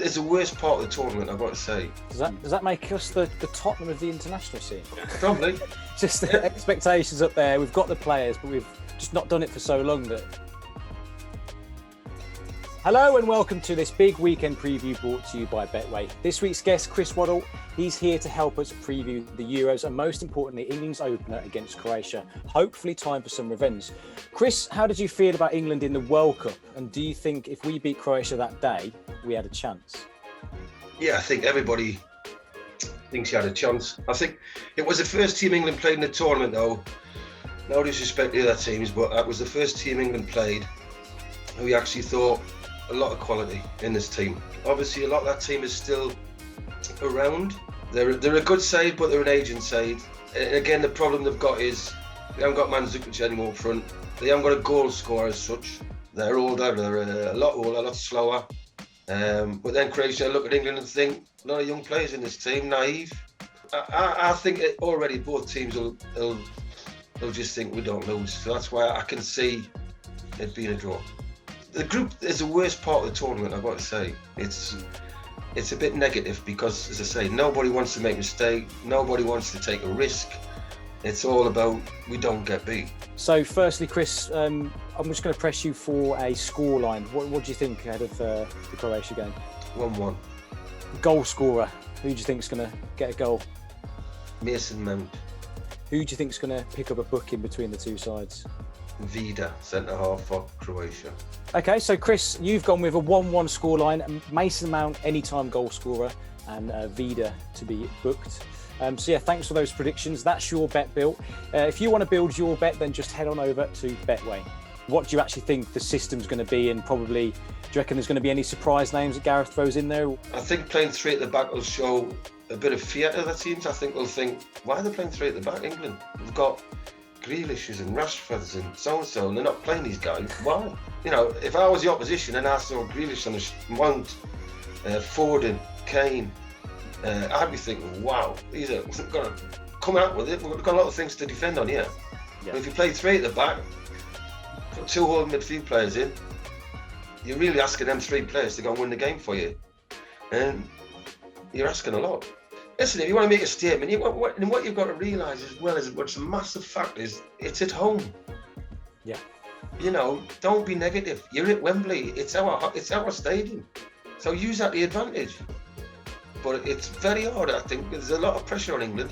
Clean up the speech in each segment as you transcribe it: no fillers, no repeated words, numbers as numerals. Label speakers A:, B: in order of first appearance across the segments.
A: is the worst part of the tournament, I've got to say.
B: Does that make us the Tottenham of the international scene?
A: Probably.
B: Just the expectations up there. We've got the players, but we've just not done it for so long that... Hello and welcome to this big weekend preview brought to you by Betway. This week's guest, Chris Waddle, he's here to help us preview the Euros and most importantly, England's opener against Croatia. Hopefully time for some revenge. Chris, how did you feel about England in the World Cup? And do you think if we beat Croatia that day, we had a chance?
A: Yeah, I think everybody thinks he had a chance. I think it was the first team England played in the tournament though. No disrespect to the other teams, but that was the first team England played who we actually thought a lot of quality in this team. Obviously, a lot of that team is still around. They're a good side, but they're an aging side. And again, the problem they've got is they haven't got Mandzukic anymore up front. They haven't got a goal scorer as such. They're older, they're a lot older, a lot slower. But then Croatia look at England and think, a lot of young players in this team, naive. I think already both teams will just think we don't lose. So that's why I can see it being a draw. The group is the worst part of the tournament, I've got to say. It's a bit negative because, as I say, nobody wants to make a mistake, nobody wants to take a risk. It's all about we don't get beat.
B: So firstly, Chris, I'm just going to press you for a scoreline. What do you think ahead of the Croatia game?
A: 1-1.
B: Goal scorer, who do you think is going to get a goal?
A: Mason Mount.
B: Who do you think is going to pick up a booking between the two sides?
A: Vida, centre-half for Croatia.
B: Okay, so Chris, you've gone with a 1-1 scoreline, Mason Mount anytime goal scorer and Vida to be booked. So yeah, thanks for those predictions. That's your bet built. If you want to build your bet, then just head on over to Betway. What do you actually think the system's going to be, and probably, do you reckon there's going to be any surprise names that Gareth throws in there?
A: I think playing three at the back will show a bit of fear to the teams. I think they'll think, why are they playing three at the back, England? We've got Grealishes and Rashfords and so-and-so, and they're not playing these guys. Why? You know, if I was the opposition and I saw Grealish on the Mount, Foden, Kane, I'd be thinking, wow, we've got to come out with it. We've got a lot of things to defend on here. Yeah. But if you play three at the back, put two whole midfield players in, you're really asking them three players to go and win the game for you. And you're asking a lot. Listen, if you want to make a statement, what you've got to realise as well is what's a massive fact is it's at home.
B: Yeah.
A: You know, don't be negative. You're at Wembley. It's our stadium. So use that to the advantage. But it's very hard, I think. There's a lot of pressure on England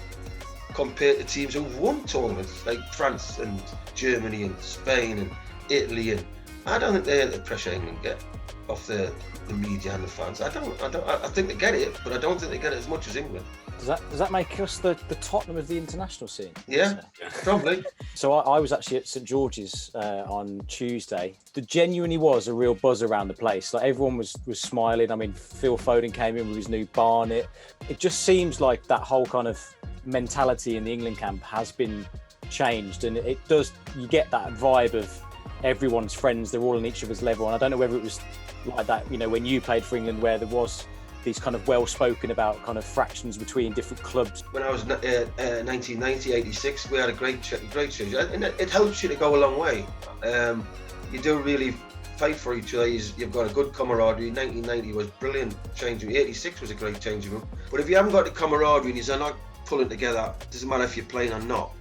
A: compared to teams who've won tournaments like France and Germany and Spain and Italy. And I don't think they get the pressure England get off the media and the fans. I think they get it, but I don't think they get it as much as England.
B: Does that make us the Tottenham of the international scene?
A: Yeah, probably.
B: So I was actually at St George's on Tuesday. There genuinely was a real buzz around the place. Like everyone was smiling. I mean, Phil Foden came in with his new Barnet. It just seems like that whole kind of mentality in the England camp has been changed, and it does. You get that vibe of everyone's friends. They're all on each other's level, and I don't know whether it was like that, you know, when you played for England, where there was these kind of well-spoken about kind of fractions between different clubs.
A: When I was 1990, 86, we had a great change, and it helps you to go a long way. You do really fight for each other. You've got a good camaraderie. 1990 was brilliant changing. 86 was a great changing room. But if you haven't got the camaraderie and you're not pulling together, it doesn't matter if you're playing or not.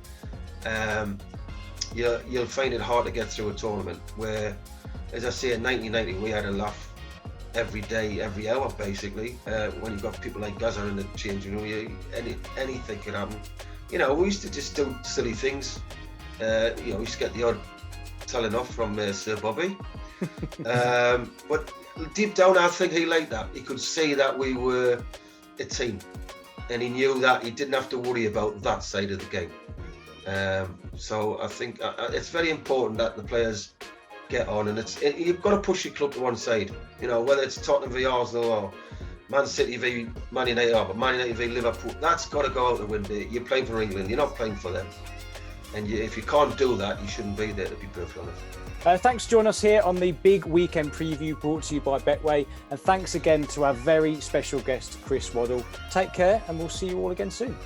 A: You'll find it hard to get through a tournament where, as I say, in 1990 we had a laugh every day, every hour basically. When you've got people like Gaza in the changing room, anything could happen. You know, we used to just do silly things. We used to get the odd telling off from Sir Bobby. But deep down I think he liked that. He could see that we were a team, and he knew that he didn't have to worry about that side of the game. So I think it's very important that the players get on, and you've got to push your club to one side. You know, whether it's Tottenham v Arsenal or Man City v Man United, or Man United v Liverpool, that's got to go out the window. You're playing for England, you're not playing for them. And if you can't do that, you shouldn't be there, to be perfectly honest.
B: Thanks for joining us here on the big weekend preview brought to you by Betway. And thanks again to our very special guest, Chris Waddle. Take care, and we'll see you all again soon.